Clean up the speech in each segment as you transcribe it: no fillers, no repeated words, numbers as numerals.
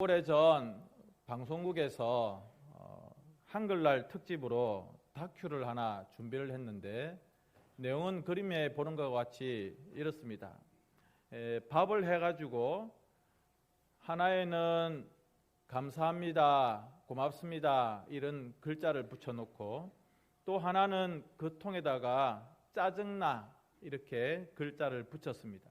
오래전 방송국에서 한글날 특집으로 다큐를 하나 준비를 했는데 내용은 그림에 보는 것과 같이 이렇습니다. 밥을 해가지고 하나에는 감사합니다, 고맙습니다 이런 글자를 붙여놓고 또 하나는 그 통에다가 짜증나 이렇게 글자를 붙였습니다.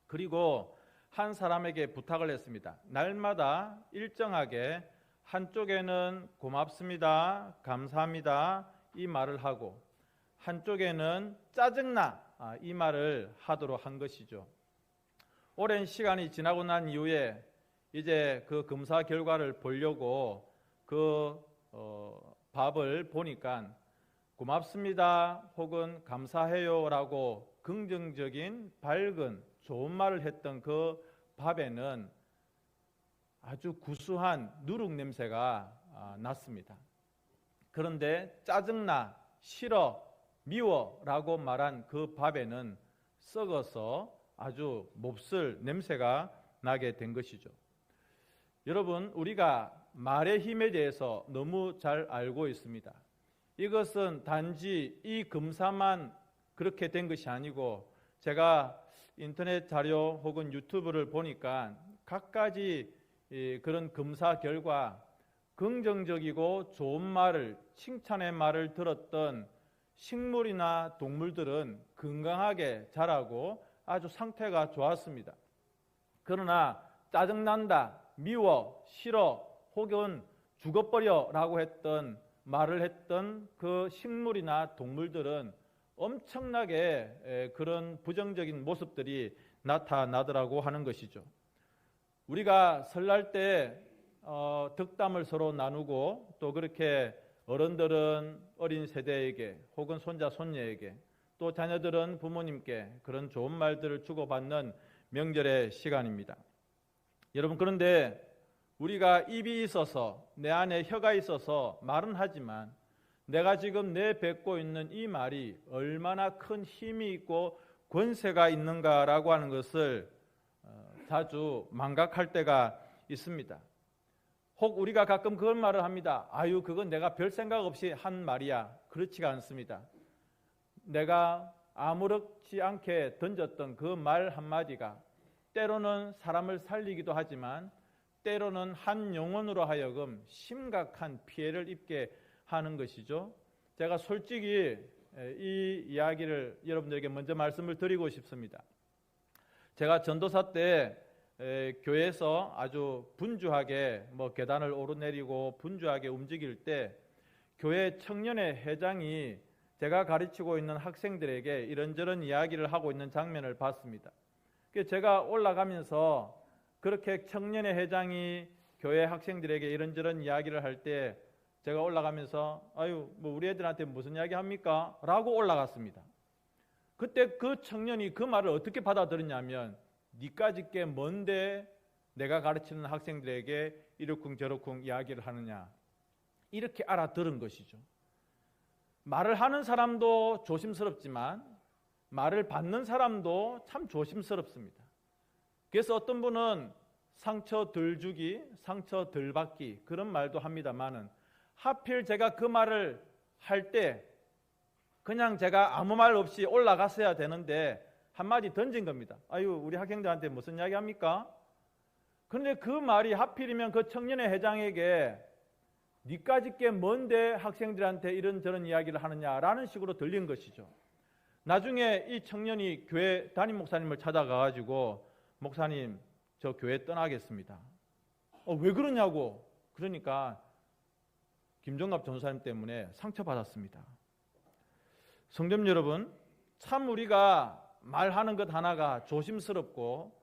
그리고 한 사람에게 부탁을 했습니다. 날마다 일정하게 한쪽에는 고맙습니다, 감사합니다 이 말을 하고 한쪽에는 짜증나 이 말을 하도록 한 것이죠. 오랜 시간이 지나고 난 이후에 이제 그 검사 결과를 보려고 그 밥을 보니까 고맙습니다 혹은 감사해요 라고 긍정적인 밝은 좋은 말을 했던 그 밥에는 아주 구수한 누룩 냄새가 났습니다. 그런데 짜증나, 싫어, 미워 라고 말한 그 밥에는 썩어서 아주 몹쓸 냄새가 나게 된 것이죠. 여러분, 우리가 말의 힘에 대해서 너무 잘 알고 있습니다. 이것은 단지 이 검사만 그렇게 된 것이 아니고 제가 인터넷 자료 혹은 유튜브를 보니까 각가지 그런 검사 결과 긍정적이고 좋은 말을, 칭찬의 말을 들었던 식물이나 동물들은 건강하게 자라고 아주 상태가 좋았습니다. 그러나 짜증난다, 미워, 싫어 혹은 죽어버려 라고 했던 말을 했던 그 식물이나 동물들은 엄청나게 그런 부정적인 모습들이 나타나더라고 하는 것이죠. 우리가 설날 때 덕담을 서로 나누고 또 그렇게 어른들은 어린 세대에게 혹은 손자 손녀에게 또 자녀들은 부모님께 그런 좋은 말들을 주고받는 명절의 시간입니다. 여러분, 그런데 우리가 입이 있어서 내 안에 혀가 있어서 말은 하지만 내가 지금 내뱉고 있는 이 말이 얼마나 큰 힘이 있고 권세가 있는가라고 하는 것을 자주 망각할 때가 있습니다. 혹 우리가 가끔 그런 말을 합니다. 아유, 그건 내가 별 생각 없이 한 말이야. 그렇지가 않습니다. 내가 아무렇지 않게 던졌던 그 말 한마디가 때로는 사람을 살리기도 하지만 때로는 한 영혼으로 하여금 심각한 피해를 입게 하는 것이죠. 제가 솔직히 이 이야기를 여러분들에게 먼저 말씀을 드리고 싶습니다. 제가 전도사 때 교회에서 아주 분주하게 계단을 오르내리고 분주하게 움직일 때 교회 청년회 회장이 제가 가르치고 있는 학생들에게 이런저런 이야기를 하고 있는 장면을 봤습니다. 제가 올라가면서 그렇게 청년회 회장이 교회 학생들에게 이런저런 이야기를 할 때 제가 올라가면서 아유, 우리 애들한테 무슨 이야기 합니까? 라고 올라갔습니다. 그때 그 청년이 그 말을 어떻게 받아들였냐면 니까짓 게 뭔데 내가 가르치는 학생들에게 이러쿵저러쿵 이야기를 하느냐 이렇게 알아들은 것이죠. 말을 하는 사람도 조심스럽지만 말을 받는 사람도 참 조심스럽습니다. 그래서 어떤 분은 상처 덜 주기, 상처 덜 받기 그런 말도 합니다만은 하필 제가 그 말을 할 때 그냥 제가 아무 말 없이 올라갔어야 되는데 한마디 던진 겁니다. 아유, 우리 학생들한테 무슨 이야기 합니까? 그런데 그 말이 하필이면 그 청년회 회장에게 니까짓 게 뭔데 학생들한테 이런저런 이야기를 하느냐라는 식으로 들린 것이죠. 나중에 이 청년이 교회 담임 목사님을 찾아가가지고 목사님, 저 교회 떠나겠습니다. 왜 그러냐고. 그러니까 김종갑 전도사님 때문에 상처받았습니다. 성도님 여러분, 참 우리가 말하는 것 하나가 조심스럽고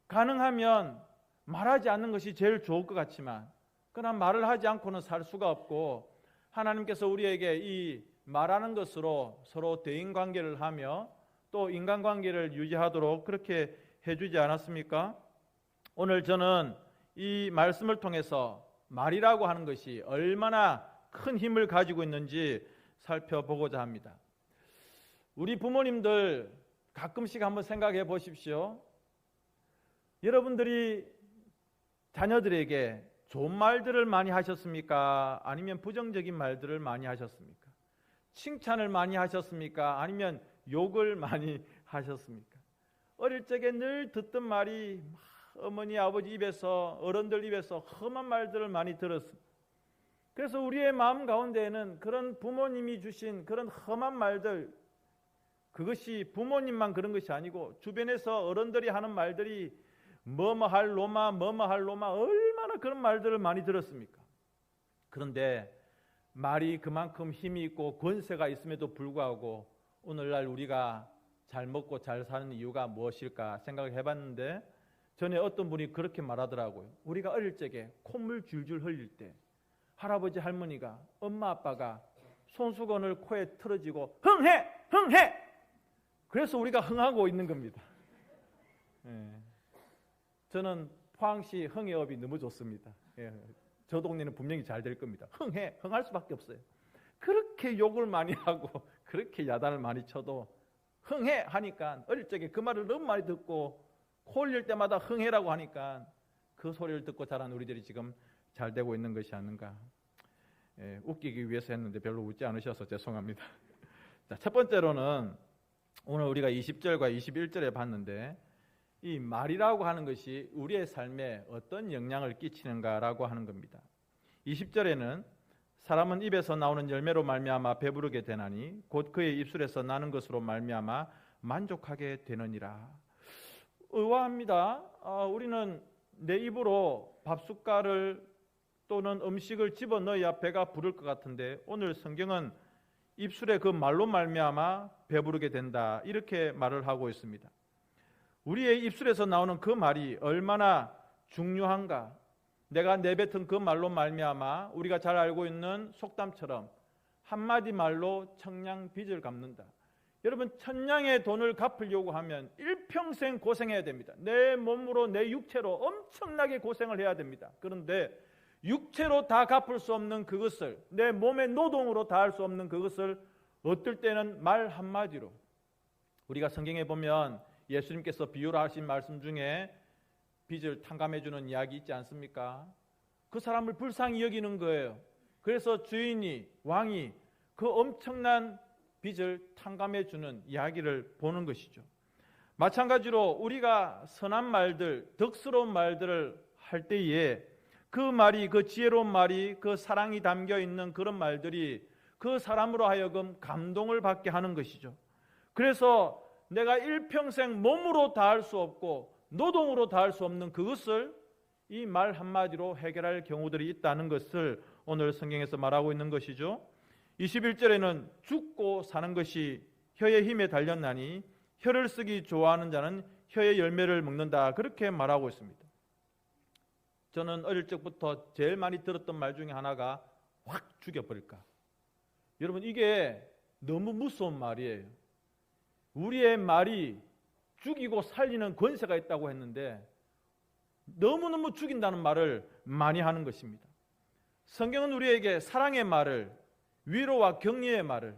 가능하면 말하지 않는 것이 제일 좋을 것 같지만 그러나 말을 하지 않고는 살 수가 없고 하나님께서 우리에게 이 말하는 것으로 서로 대인관계를 하며 또 인간관계를 유지하도록 그렇게 해주지 않았습니까? 오늘 저는 이 말씀을 통해서 말이라고 하는 것이 얼마나 큰 힘을 가지고 있는지 살펴보고자 합니다. 우리 부모님들 가끔씩 한번 생각해 보십시오. 여러분들이 자녀들에게 좋은 말들을 많이 하셨습니까? 아니면 부정적인 말들을 많이 하셨습니까? 칭찬을 많이 하셨습니까? 아니면 욕을 많이 하셨습니까? 어릴 적에 늘 듣던 말이 어머니 아버지 입에서, 어른들 입에서 험한 말들을 많이 들었습니다. 그래서 우리의 마음 가운데에는 그런 부모님이 주신 그런 험한 말들, 그것이 부모님만 그런 것이 아니고 주변에서 어른들이 하는 말들이 뭐뭐할 놈아 뭐뭐할 놈아 얼마나 그런 말들을 많이 들었습니까? 그런데 말이 그만큼 힘이 있고 권세가 있음에도 불구하고 오늘날 우리가 잘 먹고 잘 사는 이유가 무엇일까 생각을 해봤는데, 전에 어떤 분이 그렇게 말하더라고요. 우리가 어릴 적에 콧물 줄줄 흘릴 때 할아버지 할머니가, 엄마 아빠가 손수건을 코에 틀어지고 흥해! 흥해! 그래서 우리가 흥하고 있는 겁니다. 저는 포항시 흥해업이 너무 좋습니다. 저 동네는 분명히 잘 될 겁니다. 흥해! 흥할 수밖에 없어요. 그렇게 욕을 많이 하고 그렇게 야단을 많이 쳐도 흥해! 하니까 어릴 적에 그 말을 너무 많이 듣고 코 흘릴 때마다 흥해라고 하니까 그 소리를 듣고 자란 우리들이 지금 잘 되고 있는 것이 아닌가. 웃기기 위해서 했는데 별로 웃지 않으셔서 죄송합니다. 자, 첫 번째로는 오늘 우리가 20절과 21절에 봤는데 이 말이라고 하는 것이 우리의 삶에 어떤 영향을 끼치는가라고 하는 겁니다. 20절에는 사람은 입에서 나오는 열매로 말미암아 배부르게 되나니 곧 그의 입술에서 나는 것으로 말미암아 만족하게 되느니라. 의아합니다. 우리는 내 입으로 밥숟갈을 또는 음식을 집어넣어야 배가 부를 것 같은데 오늘 성경은 입술의 그 말로 말미암아 배부르게 된다 이렇게 말을 하고 있습니다. 우리의 입술에서 나오는 그 말이 얼마나 중요한가. 내가 내뱉은 그 말로 말미암아 우리가 잘 알고 있는 속담처럼 한마디 말로 청량빚을 갚는다. 여러분, 천냥의 돈을 갚으려고 하면 일평생 고생해야 됩니다. 내 몸으로 내 육체로 엄청나게 고생을 해야 됩니다. 그런데 육체로 다 갚을 수 없는 그것을, 내 몸의 노동으로 다 할 수 없는 그것을 어떨 때는 말 한마디로, 우리가 성경에 보면 예수님께서 비유로 하신 말씀 중에 빚을 탕감해주는 이야기 있지 않습니까? 그 사람을 불쌍히 여기는 거예요. 그래서 주인이, 왕이 그 엄청난 빚을 탕감해주는 이야기를 보는 것이죠. 마찬가지로 우리가 선한 말들, 덕스러운 말들을 할 때에 그 말이, 그 지혜로운 말이, 그 사랑이 담겨 있는 그런 말들이 그 사람으로 하여금 감동을 받게 하는 것이죠. 그래서 내가 일평생 몸으로 다 할 수 없고 노동으로 다 할 수 없는 그것을 이 말 한마디로 해결할 경우들이 있다는 것을 오늘 성경에서 말하고 있는 것이죠. 21절에는 죽고 사는 것이 혀의 힘에 달렸나니 혀를 쓰기 좋아하는 자는 혀의 열매를 먹는다 그렇게 말하고 있습니다. 저는 어릴 적부터 제일 많이 들었던 말 중에 하나가 확 죽여버릴까. 여러분, 이게 너무 무서운 말이에요. 우리의 말이 죽이고 살리는 권세가 있다고 했는데 너무너무 죽인다는 말을 많이 하는 것입니다. 성경은 우리에게 사랑의 말을, 위로와 격려의 말을,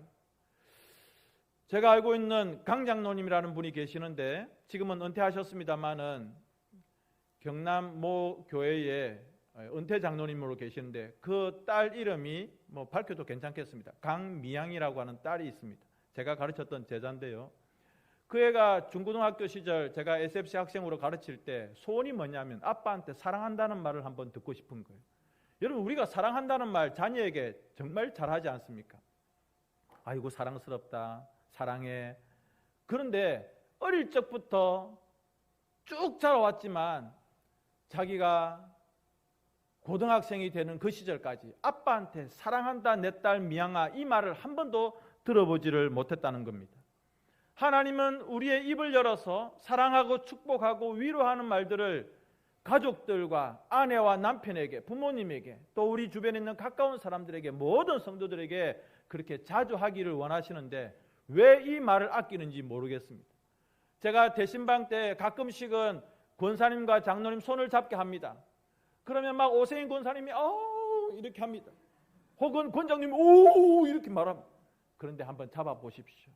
제가 알고 있는 강 장로님이라는 분이 계시는데 지금은 은퇴하셨습니다마는 경남 모 교회에 은퇴 장로님으로 계시는데 그 딸 이름이 뭐 밝혀도 괜찮겠습니다. 강미양이라고 하는 딸이 있습니다. 제가 가르쳤던 제자인데요. 그 애가 중고등학교 시절 제가 SFC 학생으로 가르칠 때 소원이 뭐냐면 아빠한테 사랑한다는 말을 한번 듣고 싶은 거예요. 여러분, 우리가 사랑한다는 말 자녀에게 정말 잘하지 않습니까? 아이고 사랑스럽다, 사랑해. 그런데 어릴 적부터 쭉 자라왔지만 자기가 고등학생이 되는 그 시절까지 아빠한테 사랑한다 내 딸 미양아 이 말을 한 번도 들어보지를 못했다는 겁니다. 하나님은 우리의 입을 열어서 사랑하고 축복하고 위로하는 말들을 가족들과 아내와 남편에게, 부모님에게, 또 우리 주변에 있는 가까운 사람들에게, 모든 성도들에게 그렇게 자주 하기를 원하시는데 왜 이 말을 아끼는지 모르겠습니다. 제가 대신방 때 가끔씩은 권사님과 장로님 손을 잡게 합니다. 그러면 막 오세인 권사님이 이렇게 합니다. 혹은 권장님이 오 이렇게 말합니다. 그런데 한번 잡아보십시오.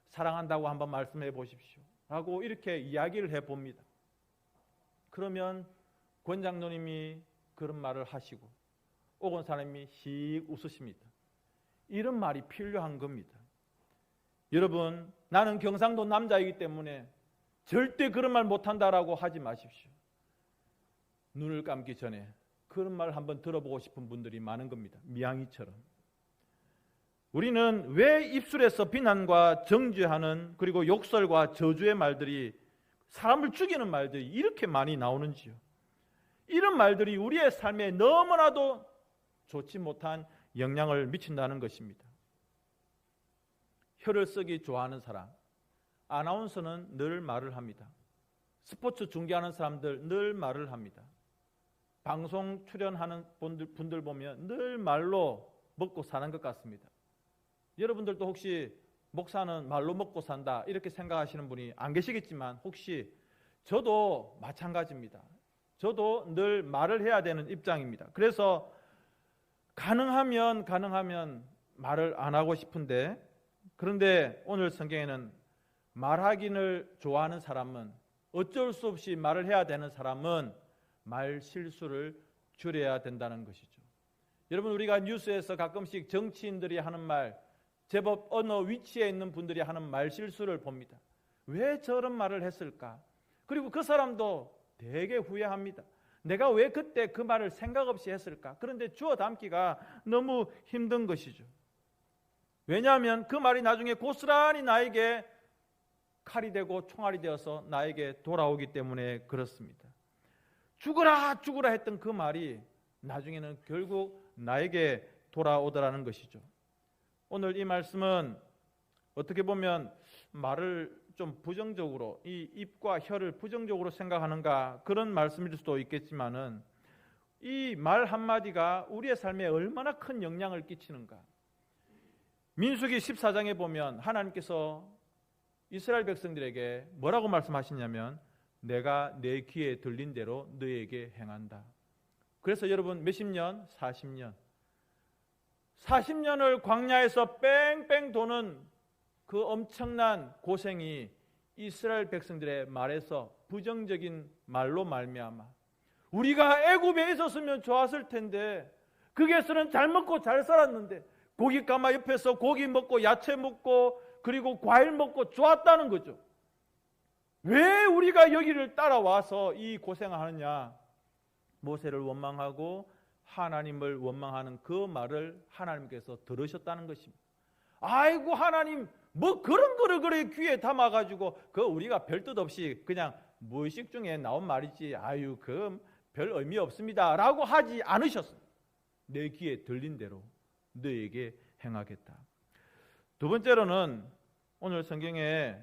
사랑한다고 한번 말씀해 보십시오. 라고 이렇게 이야기를 해봅니다. 그러면 권장로님이 그런 말을 하시고 옥 온 사람이 씩 웃으십니다. 이런 말이 필요한 겁니다. 여러분, 나는 경상도 남자이기 때문에 절대 그런 말 못한다라고 하지 마십시오. 눈을 감기 전에 그런 말 한번 들어보고 싶은 분들이 많은 겁니다. 미양이처럼. 우리는 왜 입술에서 비난과 정죄하는 그리고 욕설과 저주의 말들이, 사람을 죽이는 말들이 이렇게 많이 나오는지요? 이런 말들이 우리의 삶에 너무나도 좋지 못한 영향을 미친다는 것입니다. 혀를 쓰기 좋아하는 사람, 아나운서는 늘 말을 합니다. 스포츠 중계하는 사람들 늘 말을 합니다. 방송 출연하는 분들 보면 늘 말로 먹고 사는 것 같습니다. 여러분들도 혹시 목사는 말로 먹고 산다 이렇게 생각하시는 분이 안 계시겠지만 혹시 저도 마찬가지입니다. 저도 늘 말을 해야 되는 입장입니다. 그래서 가능하면 말을 안 하고 싶은데, 그런데 오늘 성경에는 말하기를 좋아하는 사람은, 어쩔 수 없이 말을 해야 되는 사람은 말 실수를 줄여야 된다는 것이죠. 여러분, 우리가 뉴스에서 가끔씩 정치인들이 하는 말, 제법 어느 위치에 있는 분들이 하는 말 실수를 봅니다. 왜 저런 말을 했을까? 그리고 그 사람도 되게 후회합니다. 내가 왜 그때 그 말을 생각 없이 했을까? 그런데 주워 담기가 너무 힘든 것이죠. 왜냐하면 그 말이 나중에 고스란히 나에게 칼이 되고 총알이 되어서 나에게 돌아오기 때문에 그렇습니다. 죽어라 죽어라 했던 그 말이 나중에는 결국 나에게 돌아오더라는 것이죠. 오늘 이 말씀은 어떻게 보면 말을 좀 부정적으로, 이 입과 혀를 부정적으로 생각하는가, 그런 말씀일 수도 있겠지만은 이 말 한마디가 우리의 삶에 얼마나 큰 영향을 끼치는가. 민수기 14장에 보면 하나님께서 이스라엘 백성들에게 뭐라고 말씀하시냐면 내가 내 귀에 들린 대로 너에게 행한다. 그래서 여러분 몇십 년? 40년을 광야에서 뺑뺑 도는 그 엄청난 고생이 이스라엘 백성들의 말에서 부정적인 말로 말미암아 우리가 애굽에 있었으면 좋았을 텐데, 거기에서는 잘 먹고 잘 살았는데 고기 가마 옆에서 고기 먹고 야채 먹고 그리고 과일 먹고 좋았다는 거죠. 왜 우리가 여기를 따라와서 이 고생을 하느냐? 모세를 원망하고 하나님을 원망하는 그 말을 하나님께서 들으셨다는 것입니다. 아이고 하나님, 뭐 그런 거를 그래 귀에 담아가지고 그 우리가 별 뜻 없이 그냥 무의식 중에 나온 말이지, 아유 그 별 의미 없습니다 라고 하지 않으셨습니다. 내 귀에 들린 대로 너에게 행하겠다. 두 번째로는 오늘 성경에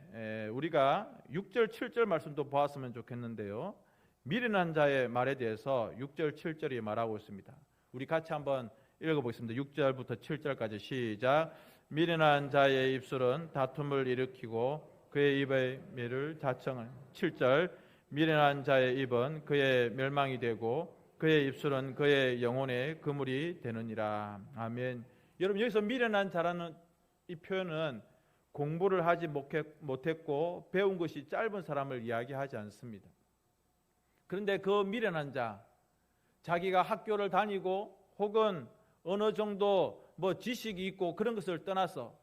우리가 6절 7절 말씀도 보았으면 좋겠는데요, 미련한 자의 말에 대해서 6절 7절이 말하고 있습니다. 우리 같이 한번 읽어보겠습니다. 6절부터 7절까지 시작. 미련한 자의 입술은 다툼을 일으키고 그의 입의 멸을 자청을. 7절. 미련한 자의 입은 그의 멸망이 되고 그의 입술은 그의 영혼의 그물이 되느니라. 아멘. 여러분, 여기서 미련한 자라는 이 표현은 공부를 하지 못했고 배운 것이 짧은 사람을 이야기하지 않습니다. 그런데 그 미련한 자, 자기가 학교를 다니고 혹은 어느 정도 지식이 있고 그런 것을 떠나서,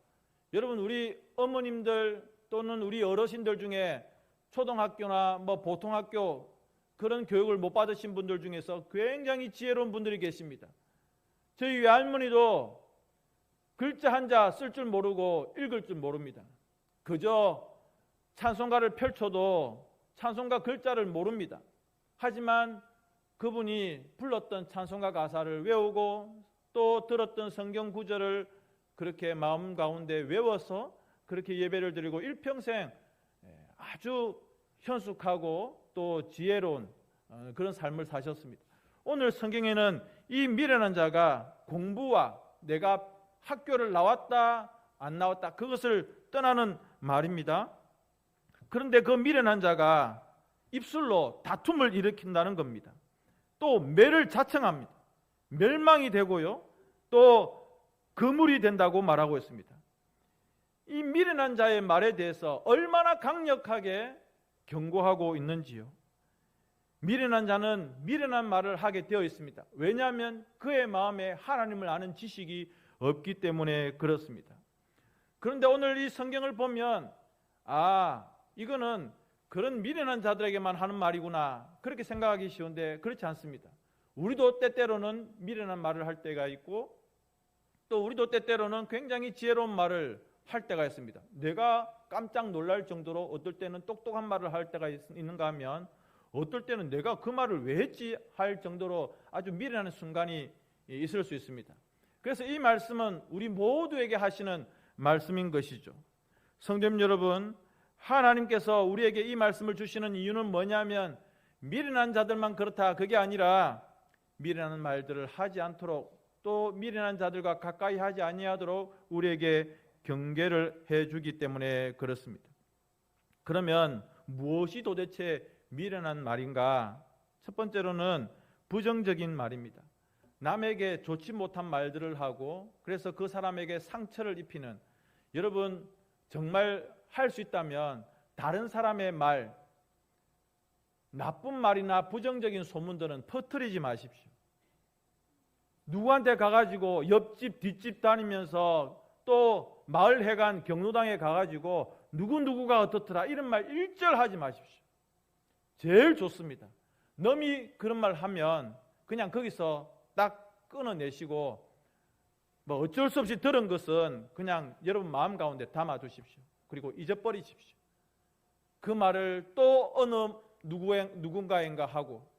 여러분 우리 어머님들 또는 우리 어르신들 중에 초등학교나 보통학교 그런 교육을 못 받으신 분들 중에서 굉장히 지혜로운 분들이 계십니다. 저희 외할머니도 글자 한자 쓸 줄 모르고 읽을 줄 모릅니다. 그저 찬송가를 펼쳐도 찬송가 글자를 모릅니다. 하지만 그분이 불렀던 찬송가 가사를 외우고 또 들었던 성경 구절을 그렇게 마음 가운데 외워서 그렇게 예배를 드리고 일평생 아주 현숙하고 또 지혜로운 그런 삶을 사셨습니다. 오늘 성경에는 이 미련한 자가 공부와 내가 학교를 나왔다 안 나왔다 그것을 떠나는 말입니다. 그런데 그 미련한 자가 입술로 다툼을 일으킨다는 겁니다. 또 매를 자청합니다. 멸망이 되고요, 또 그물이 된다고 말하고 있습니다. 이 미련한 자의 말에 대해서 얼마나 강력하게 경고하고 있는지요. 미련한 자는 미련한 말을 하게 되어 있습니다. 왜냐하면 그의 마음에 하나님을 아는 지식이 없기 때문에 그렇습니다. 그런데 오늘 이 성경을 보면 이거는 그런 미련한 자들에게만 하는 말이구나 그렇게 생각하기 쉬운데 그렇지 않습니다. 우리도 때때로는 미련한 말을 할 때가 있고 또 우리도 때때로는 굉장히 지혜로운 말을 할 때가 있습니다. 내가 깜짝 놀랄 정도로 어떨 때는 똑똑한 말을 할 때가 있는가 하면 어떨 때는 내가 그 말을 왜 했지 할 정도로 아주 미련한 순간이 있을 수 있습니다. 그래서 이 말씀은 우리 모두에게 하시는 말씀인 것이죠. 성도님 여러분, 하나님께서 우리에게 이 말씀을 주시는 이유는 뭐냐면 미련한 자들만 그렇다 그게 아니라 미련한 말들을 하지 않도록 또 미련한 자들과 가까이 하지 아니하도록 우리에게 경계를 해주기 때문에 그렇습니다. 그러면 무엇이 도대체 미련한 말인가? 첫 번째로는 부정적인 말입니다. 남에게 좋지 못한 말들을 하고 그래서 그 사람에게 상처를 입히는, 여러분 정말 할 수 있다면 다른 사람의 말, 나쁜 말이나 부정적인 소문들은 퍼뜨리지 마십시오. 누구한테 가가지고 옆집 뒷집 다니면서 또 마을 회관 경로당에 가가지고 누구누구가 어떻더라 이런 말 일절 하지 마십시오. 제일 좋습니다. 남이 그런 말 하면 그냥 거기서 딱 끊어내시고 뭐 어쩔 수 없이 들은 것은 그냥 여러분 마음 가운데 담아두십시오. 그리고 잊어버리십시오. 그 말을 또 어느 누군가인가 하고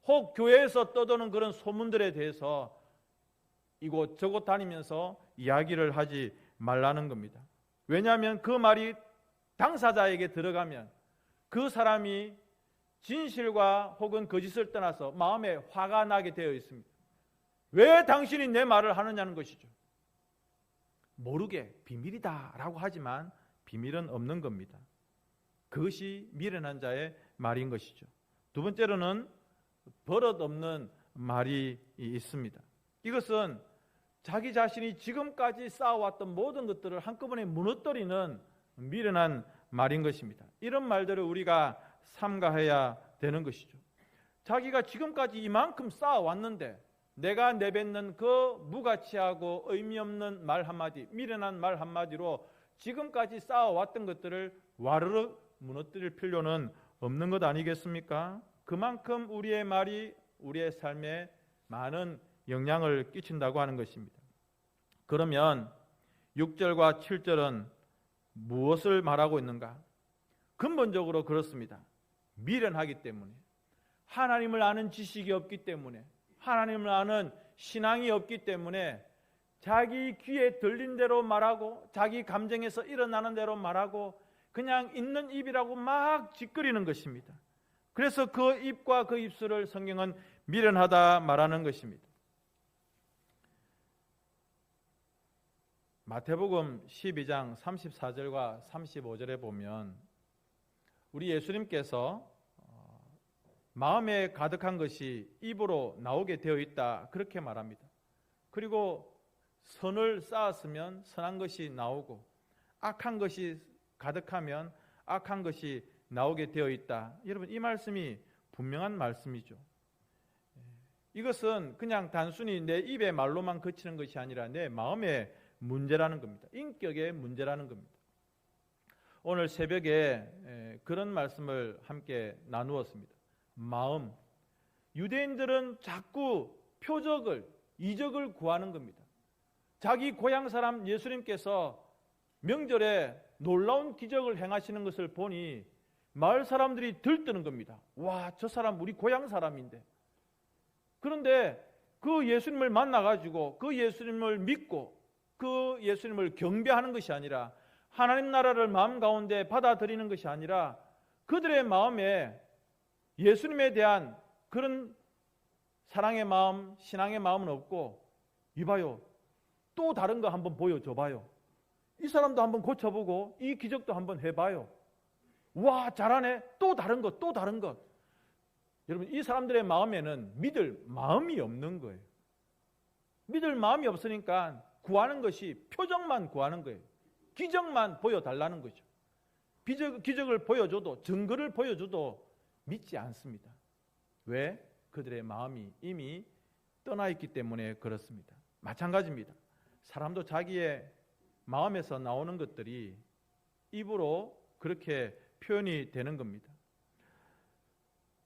혹 교회에서 떠도는 그런 소문들에 대해서 이곳저곳 다니면서 이야기를 하지 말라는 겁니다. 왜냐하면 그 말이 당사자에게 들어가면 그 사람이 진실과 혹은 거짓을 떠나서 마음에 화가 나게 되어 있습니다. 왜 당신이 내 말을 하느냐는 것이죠. 모르게 비밀이다 라고 하지만 비밀은 없는 겁니다. 그것이 미련한 자의 말인 것이죠. 두 번째로는 버릇없는 말이 있습니다. 이것은 자기 자신이 지금까지 쌓아왔던 모든 것들을 한꺼번에 무너뜨리는 미련한 말인 것입니다. 이런 말들을 우리가 삼가해야 되는 것이죠. 자기가 지금까지 이만큼 쌓아왔는데 내가 내뱉는 그 무가치하고 의미 없는 말 한마디, 미련한 말 한마디로 지금까지 쌓아왔던 것들을 와르르 무너뜨릴 필요는 없는 것 아니겠습니까? 그만큼 우리의 말이 우리의 삶에 많은 영향을 끼친다고 하는 것입니다. 그러면 6절과 7절은 무엇을 말하고 있는가? 근본적으로 그렇습니다. 미련하기 때문에, 하나님을 아는 지식이 없기 때문에, 하나님을 아는 신앙이 없기 때문에 자기 귀에 들린 대로 말하고 자기 감정에서 일어나는 대로 말하고 그냥 있는 입이라고 막 짓거리는 것입니다. 그래서 그 입과 그 입술을 성경은 미련하다 말하는 것입니다. 마태복음 12장 34절과 35절에 보면 우리 예수님께서 마음에 가득한 것이 입으로 나오게 되어 있다 그렇게 말합니다. 그리고 선을 쌓았으면 선한 것이 나오고 악한 것이 가득하면 악한 것이 나오게 되어 있다. 여러분 이 말씀이 분명한 말씀이죠. 이것은 그냥 단순히 내 입의 말로만 그치는 것이 아니라 내 마음의 문제라는 겁니다. 인격의 문제라는 겁니다. 오늘 새벽에 그런 말씀을 함께 나누었습니다. 마음. 유대인들은 자꾸 표적을, 이적을 구하는 겁니다. 자기 고향 사람 예수님께서 명절에 놀라운 기적을 행하시는 것을 보니 마을 사람들이 들뜨는 겁니다. 와, 저 사람 우리 고향 사람인데. 그런데 그 예수님을 만나가지고 그 예수님을 믿고 그 예수님을 경배하는 것이 아니라 하나님 나라를 마음 가운데 받아들이는 것이 아니라 그들의 마음에 예수님에 대한 그런 사랑의 마음, 신앙의 마음은 없고 이봐요, 또 다른 거 한번 보여줘봐요. 이 사람도 한번 고쳐보고 이 기적도 한번 해봐요. 와, 잘하네. 또 다른 것, 또 다른 것. 여러분 이 사람들의 마음에는 믿을 마음이 없는 거예요. 믿을 마음이 없으니까 구하는 것이 표적만 구하는 거예요. 기적만 보여달라는 거죠. 기적을 보여줘도, 증거를 보여줘도 믿지 않습니다. 왜? 그들의 마음이 이미 떠나 있기 때문에 그렇습니다. 마찬가지입니다. 사람도 자기의 마음에서 나오는 것들이 입으로 그렇게 표현이 되는 겁니다.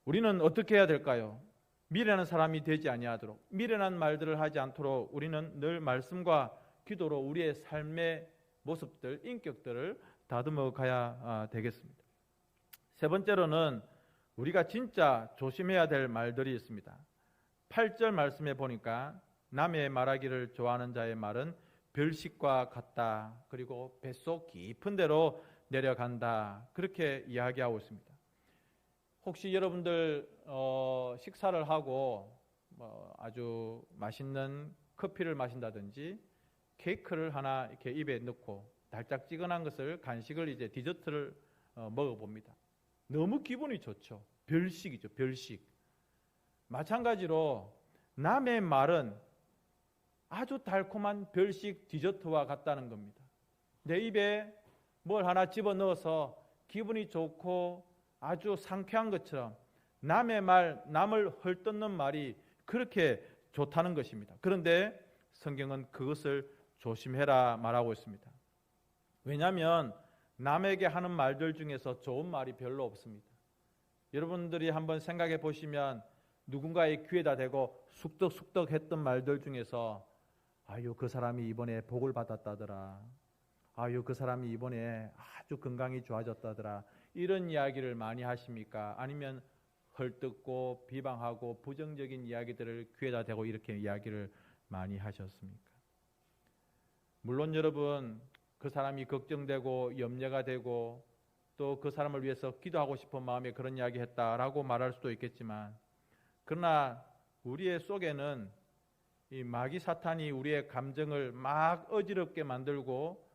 우리는 어떻게 해야 될까요? 미련한 사람이 되지 아니하도록, 미련한 말들을 하지 않도록 우리는 늘 말씀과 기도로 우리의 삶의 모습들, 인격들을 다듬어 가야 되겠습니다. 세 번째로는 우리가 진짜 조심해야 될 말들이 있습니다. 8절 말씀에 보니까 남의 말하기를 좋아하는 자의 말은 별식과 같다. 그리고 뱃속 깊은 데로 내려간다. 그렇게 이야기하고 있습니다. 혹시 여러분들 식사를 하고 아주 맛있는 커피를 마신다든지 케이크를 하나 이렇게 입에 넣고 달짝지근한 것을 간식을 이제 디저트를 먹어봅니다. 너무 기분이 좋죠. 별식이죠. 별식. 마찬가지로 남의 말은 아주 달콤한 별식 디저트와 같다는 겁니다. 내 입에 뭘 하나 집어넣어서 기분이 좋고 아주 상쾌한 것처럼 남의 말, 남을 헐뜯는 말이 그렇게 좋다는 것입니다. 그런데 성경은 그것을 조심해라 말하고 있습니다. 왜냐하면 남에게 하는 말들 중에서 좋은 말이 별로 없습니다. 여러분들이 한번 생각해 보시면 누군가의 귀에다 대고 숙덕숙덕 했던 말들 중에서 아유 그 사람이 이번에 복을 받았다더라. 아유 그 사람이 이번에 아주 건강이 좋아졌다더라. 이런 이야기를 많이 하십니까? 아니면 헐뜯고 비방하고 부정적인 이야기들을 귀에다 대고 이렇게 이야기를 많이 하셨습니까? 물론 여러분 그 사람이 걱정되고 염려가 되고 또 그 사람을 위해서 기도하고 싶은 마음에 그런 이야기 했다라고 말할 수도 있겠지만 그러나 우리의 속에는 이 마귀 사탄이 우리의 감정을 막 어지럽게 만들고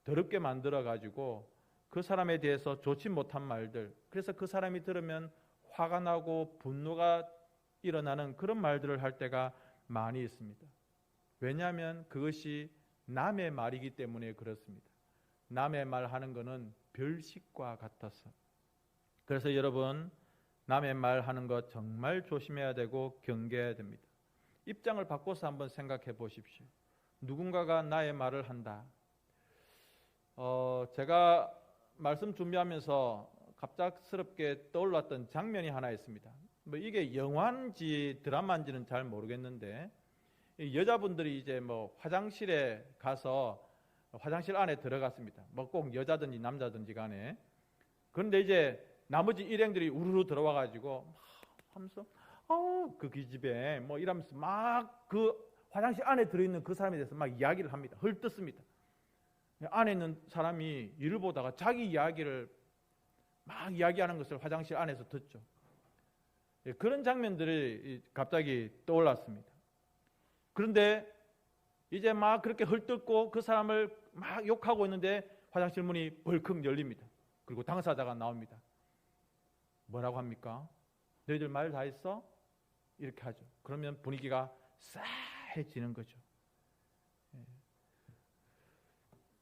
더럽게 만들어 가지고 그 사람에 대해서 좋지 못한 말들, 그래서 그 사람이 들으면 화가 나고 분노가 일어나는 그런 말들을 할 때가 많이 있습니다. 왜냐하면 그것이 남의 말이기 때문에 그렇습니다. 남의 말 하는 것은 별식과 같아서. 그래서 여러분 남의 말 하는 것 정말 조심해야 되고 경계해야 됩니다. 입장을 바꿔서 한번 생각해 보십시오. 누군가가 나의 말을 한다. 제가 말씀 준비하면서 갑작스럽게 떠올랐던 장면이 하나 있습니다. 뭐 이게 영화인지 드라마인지는 잘 모르겠는데 여자분들이 이제 뭐 화장실에 가서 화장실 안에 들어갔습니다. 뭐 꼭 여자든지 남자든지 간에. 그런데 이제 나머지 일행들이 우르르 들어와 가지고 하면서 그 기집애 뭐 이러면서 막 그 화장실 안에 들어있는 그 사람에 대해서 막 이야기를 합니다. 헐뜯습니다. 안에 있는 사람이 이를 보다가 자기 이야기를 막 이야기하는 것을 화장실 안에서 듣죠. 그런 장면들이 갑자기 떠올랐습니다. 그런데 이제 막 그렇게 헐뜯고 그 사람을 막 욕하고 있는데 화장실 문이 벌컥 열립니다. 그리고 당사자가 나옵니다. 뭐라고 합니까? 너희들 말 다 했어? 이렇게 하죠. 그러면 분위기가 싸해지는 거죠.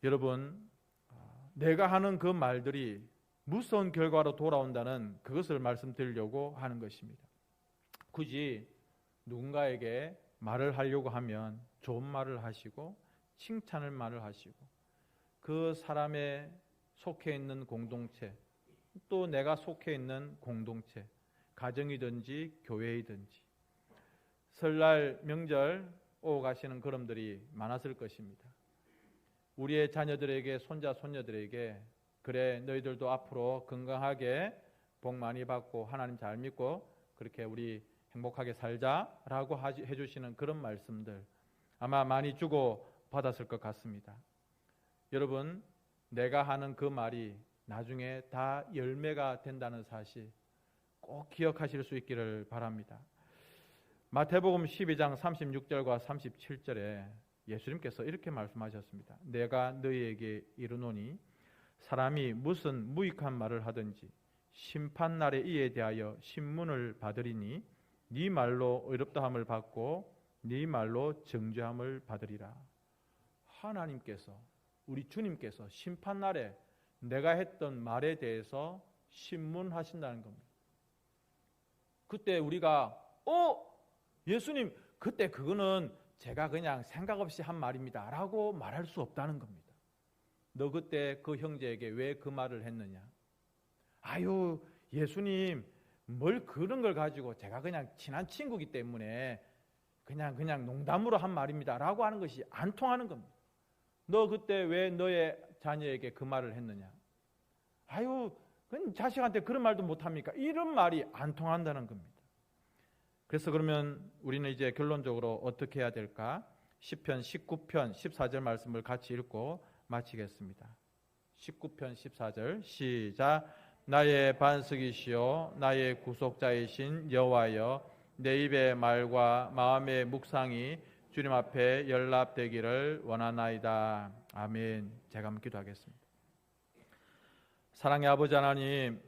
여러분, 내가 하는 그 말들이 무서운 결과로 돌아온다는 그것을 말씀드리려고 하는 것입니다. 굳이 누군가에게 말을 하려고 하면 좋은 말을 하시고 칭찬을 말을 하시고 그 사람의 속해 있는 공동체 또 내가 속해 있는 공동체 가정이든지 교회이든지 설날 명절 오고 가시는 걸음들이 많았을 것입니다. 우리의 자녀들에게 손자 손녀들에게 그래 너희들도 앞으로 건강하게 복 많이 받고 하나님 잘 믿고 그렇게 우리 행복하게 살자라고 해주시는 그런 말씀들 아마 많이 주고 받았을 것 같습니다. 여러분 내가 하는 그 말이 나중에 다 열매가 된다는 사실 꼭 기억하실 수 있기를 바랍니다. 마태복음 12장 36절과 37절에 예수님께서 이렇게 말씀하셨습니다. 내가 너희에게 이르노니 사람이 무슨 무익한 말을 하든지 심판날에 이에 대하여 신문을 받으리니 네 말로 의롭다함을 받고 네 말로 정죄함을 받으리라. 하나님께서 우리 주님께서 심판날에 내가 했던 말에 대해서 신문하신다는 겁니다. 그때 우리가 예수님 그때 그거는 제가 그냥 생각 없이 한 말입니다 라고 말할 수 없다는 겁니다. 너 그때 그 형제에게 왜 그 말을 했느냐? 아유 예수님 뭘 그런 걸 가지고 제가 그냥 친한 친구이기 때문에 그냥 농담으로 한 말입니다 라고 하는 것이 안 통하는 겁니다. 너 그때 왜 너의 자녀에게 그 말을 했느냐? 아유 그건 자식한테 그런 말도 못합니까? 이런 말이 안 통한다는 겁니다. 그래서 그러면 우리는 이제 결론적으로 어떻게 해야 될까? 시편 19편 14절 말씀을 같이 읽고 마치겠습니다. 19편 14절 시작. 나의 반석이시요 나의 구속자이신 여호와여, 내 입의 말과 마음의 묵상이 주님 앞에 연락되기를 원하나이다. 아멘. 제가 한번 기도하겠습니다. 사랑의 아버지 하나님,